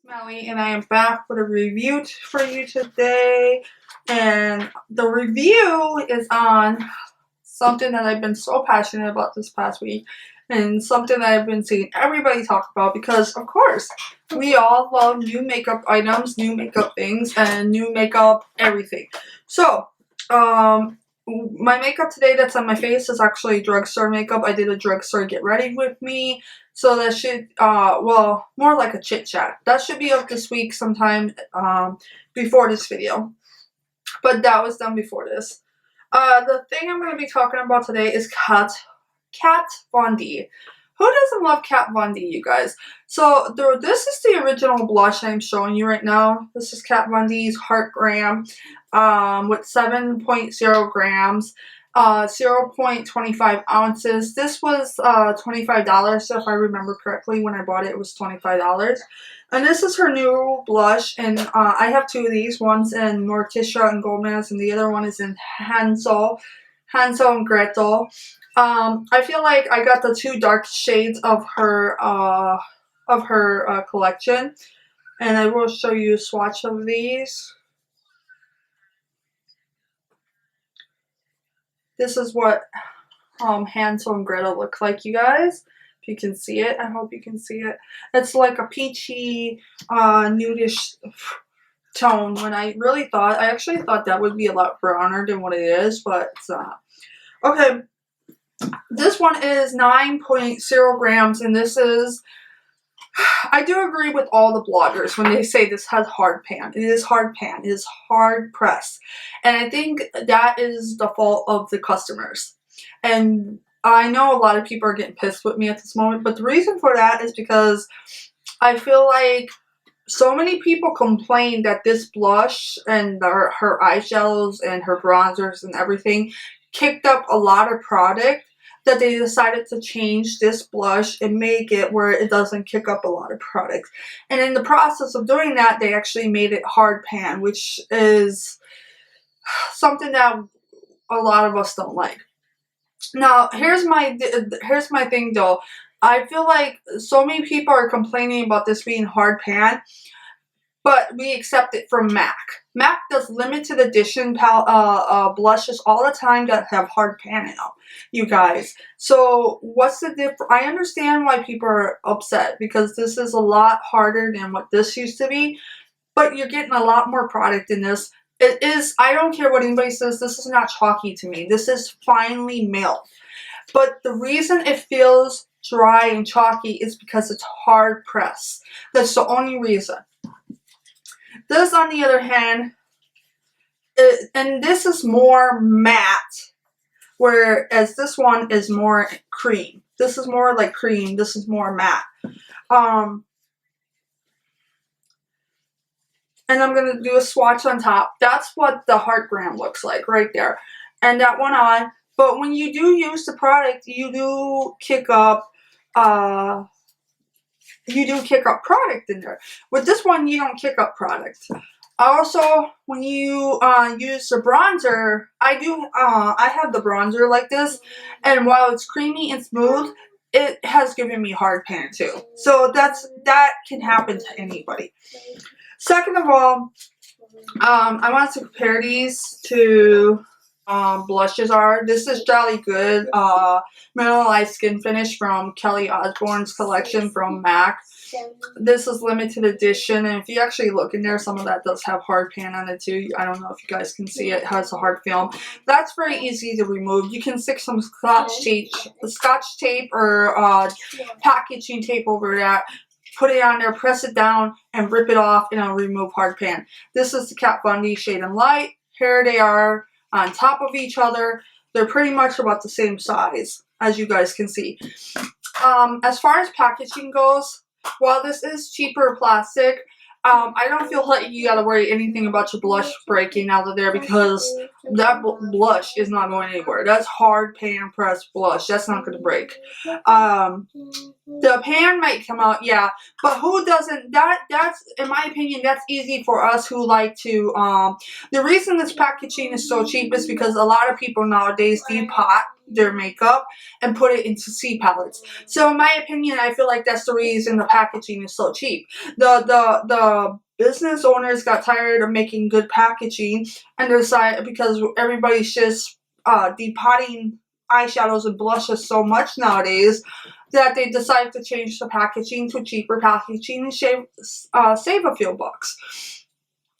Melly, and I am back with a review for you today. And the review is on something that I've been so passionate about this past week, and something that I've been seeing everybody talk about because, of course, we all love new makeup items, new makeup things, and new makeup everything. So, my makeup today that's on my face is actually drugstore makeup. I did a drugstore get ready with me. So that should, well, more like a chit chat. That should be up this week sometime before this video. But that was done before this. The thing I'm going to be talking about today is Kat Von D. Who doesn't love Kat Von D, you guys? So this is the original blush I'm showing you right now. This is Kat Von D's Heart Gram with 7.0 grams. 0.25 ounces. This was $25, so if I remember correctly, when I bought it, it was $25. And this is her new blush, and I have two of these. One's in Morticia and Gomez, and the other one is in Hansel and Gretel. I feel like I got the two dark shades of her collection, and I will show you a swatch of these. This is what Hansel and Gretel look like, you guys. If you can see it, I hope you can see it. It's like a peachy, nudish tone. When I actually thought that would be a lot browner than what it is, but it's not. Okay, this one is 9.0 grams, and this is, I do agree with all the bloggers when they say this has hard pan. It is hard pan. It is hard press. And I think that is the fault of the customers. And I know a lot of people are getting pissed with me at this moment, but the reason for that is because I feel like so many people complain that this blush and her eyeshadows and her bronzers and everything kicked up a lot of product, that they decided to change this blush and make it where it doesn't kick up a lot of products. And in the process of doing that, they actually made it hard pan, which is something that a lot of us don't like. Now, here's my thing though. I feel like so many people are complaining about this being hard pan, but we accept it from MAC. MAC does limited edition blushes all the time that have hard pan in them, you guys. So what's the difference? I understand why people are upset because this is a lot harder than what this used to be, but you're getting a lot more product in this. It is, I don't care what anybody says, this is not chalky to me. This is finely milled. But the reason it feels dry and chalky is because it's hard press. That's the only reason. This, on the other hand, and this is more matte, whereas this one is more cream. This is more like cream. This is more matte. And I'm going to do a swatch on top. That's what the Heart Gram looks like right there. And that one on. But when you do use the product, you do kick up product in there. With this one, you don't kick up product. Also, when you use the bronzer, I have the bronzer like this, and while it's creamy and smooth, it has given me hard pan too. So that can happen to anybody. Second of all, I wanted to compare these to blushes are. This is Jolly Good Mineralized Skin Finish from Kelly Osbourne's collection from MAC. This is limited edition, and if you actually look in there, some of that does have hard pan on it too. I don't know if you guys can see it. It has a hard film. That's very easy to remove. You can stick some scotch tape or packaging tape over that. Put it on there, press it down, and rip it off, and it'll remove hard pan. This is the Kat Von D Shade and Light. Here they are on top of each other. They're pretty much about the same size, as you guys can see. As far as packaging goes, while this is cheaper plastic, I don't feel like you gotta worry anything about your blush breaking out of there because that blush is not going anywhere. That's hard pan pressed blush. That's not gonna break. The pan might come out, yeah, but who doesn't? That's, in my opinion, that's easy for us who like to, the reason this packaging is so cheap is because a lot of people nowadays depot their makeup and put it into C palettes. So in my opinion, I feel like that's the reason the packaging is so cheap. The business owners got tired of making good packaging and decided, because everybody's just depotting eyeshadows and blushes so much nowadays, that they decided to change the packaging to cheaper packaging and save a few bucks.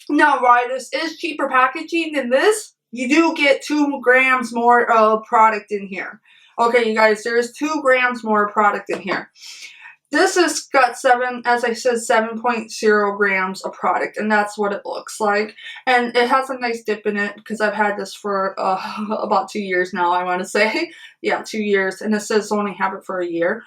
Now, why this is cheaper packaging than this, you do get 2 grams more of product in here. Okay, you guys, there's 2 grams more product in here. This has got as I said, 7.0 grams of product, and that's what it looks like. And it has a nice dip in it, because I've had this for about 2 years now, I want to say. Yeah, 2 years, and it says only have it for a year.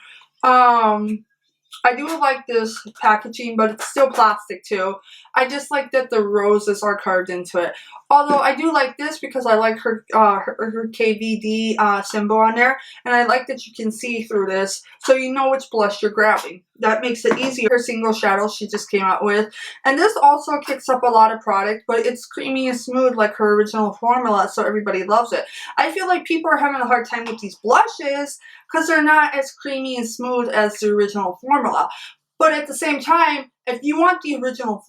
I do like this packaging, but it's still plastic too. I just like that the roses are carved into it. Although I do like this because I like her KVD symbol on there, and I like that you can see through this, so you know which blush you're grabbing. That makes it easier. Her single shadow she just came out with, and this also kicks up a lot of product, but it's creamy and smooth like her original formula, so everybody loves it. I feel like people are having a hard time with these blushes because they're not as creamy and smooth as the original formula. But at the same time, if you want the original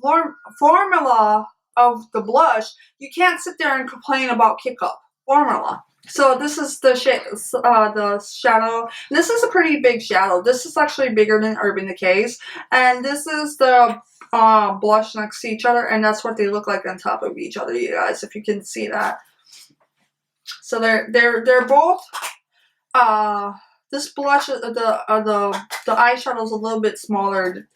formula of the blush, you can't sit there and complain about Kick Up formula. So this is the shadow. This is a pretty big shadow. This is actually bigger than Urban Decay's, and this is the blush next to each other, and that's what they look like on top of each other, you guys, if you can see that. So they're both. This blush, the eyeshadow is a little bit smaller.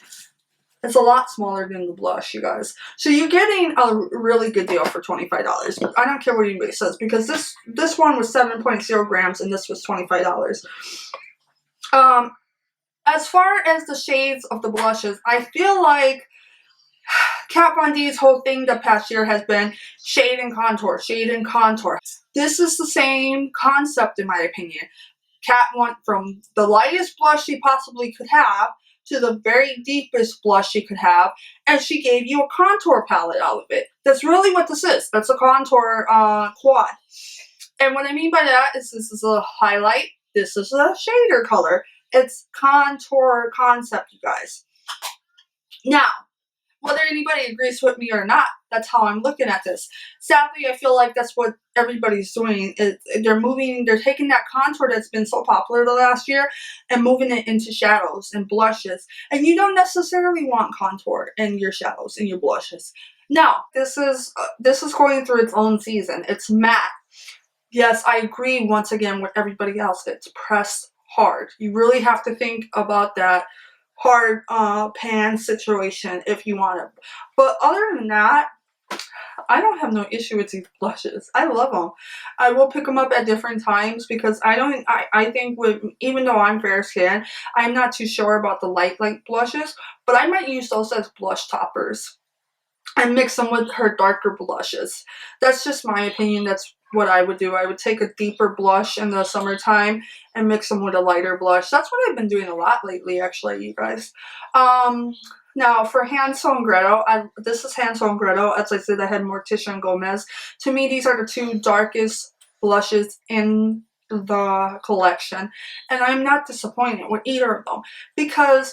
It's a lot smaller than the blush, you guys. So you're getting a really good deal for $25. I don't care what anybody says, because this one was 7.0 grams and this was $25. As far as the shades of the blushes, I feel like Kat Von D's whole thing the past year has been shade and contour, shade and contour. This is the same concept in my opinion. Kat went from the lightest blush she possibly could have to the very deepest blush she could have, and she gave you a contour palette out of it. That's really what this is. That's a contour quad. And what I mean by that is this is a highlight, this is a shader color. It's contour concept, you guys. Now, whether anybody agrees with me or not, that's how I'm looking at this. Sadly, I feel like that's what everybody's doing. They're taking that contour that's been so popular the last year and moving it into shadows and blushes. And you don't necessarily want contour in your shadows and your blushes. Now, this is going through its own season. It's matte. Yes, I agree once again with everybody else. It's pressed hard. You really have to think about that hard pan situation if you want it. But other than that, I don't have no issue with these blushes. I love them. I will pick them up at different times because I think even though I'm fair skin, I'm not too sure about the light blushes, but I might use those as blush toppers and mix them with her darker blushes. That's just my opinion. That's what I would do. I would take a deeper blush in the summertime and mix them with a lighter blush. That's what I've been doing a lot lately, actually, you guys. Now, for Hand Sewn Grotto, this is Hand Sewn Grotto. As I said, I had Morticia and Gomez. To me, these are the 2 darkest blushes in the collection. And I'm not disappointed with either of them because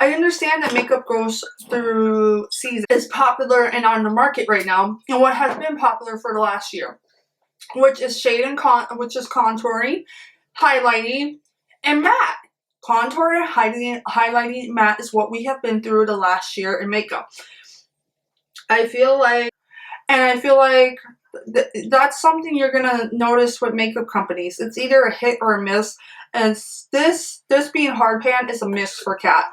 I understand that makeup goes through seasons. It's popular and on the market right now, and what has been popular for the last year, which is contouring, highlighting, and matte. Contouring, highlighting, matte is what we have been through the last year in makeup. I feel like that's something you're gonna notice with makeup companies. It's either a hit or a miss, and this being hard pan is a miss for Kat.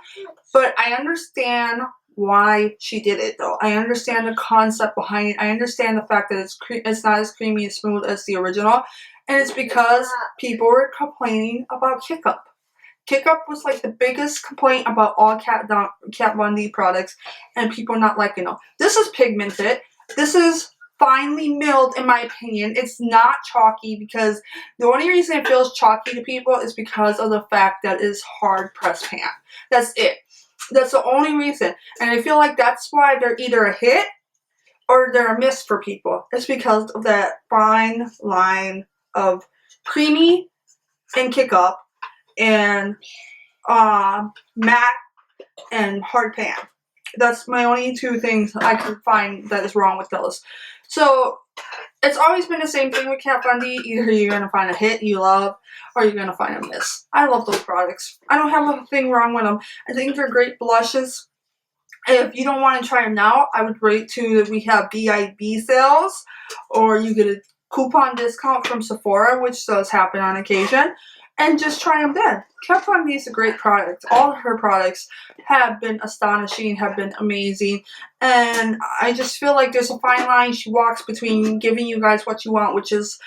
But I understand why she did it, though. I understand the concept behind it. I understand the fact that it's not as creamy and smooth as the original, and it's because people were complaining about Kick Up. Kick Up was like the biggest complaint about all Kat Von D products, and people not liking them. This is pigmented. This is finely milled, in my opinion. It's not chalky because the only reason it feels chalky to people is because of the fact that it's hard pressed pan. That's it. That's the only reason. And I feel like that's why they're either a hit or they're a miss for people. It's because of that fine line of creamy and kick up, and matte and hard pan. That's my only two things I could find that is wrong with those. So it's always been the same thing with Kat Von D. Either you're going to find a hit you love, or you're going to find a miss. I love those products. I don't have a thing wrong with them. I think they're great blushes. If you don't want to try them now, I would rate too that we have BIB sales, or you get a coupon discount from Sephora, which does happen on occasion, and just try them then. Kat Von D is a great product. All of her products have been astonishing, have been amazing, and I just feel like there's a fine line she walks between giving you guys what you want, which is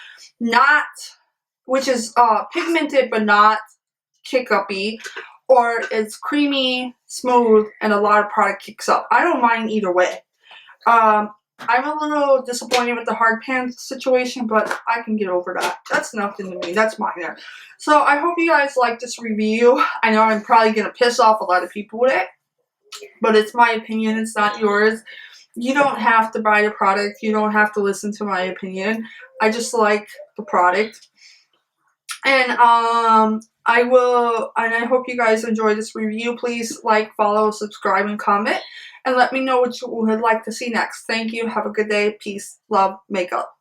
pigmented but not kick-uppy, or it's creamy, smooth, and a lot of product kicks up. I don't mind either way. I'm a little disappointed with the hard pan situation, but I can get over that. That's nothing to me. That's minor. So I hope you guys like this review. I know I'm probably going to piss off a lot of people with it, but it's my opinion. It's not yours. You don't have to buy the product. You don't have to listen to my opinion. I just like the product. And I hope you guys enjoy this review. Please like, follow, subscribe, and comment. And let me know what you would like to see next. Thank you. Have a good day. Peace, love, makeup.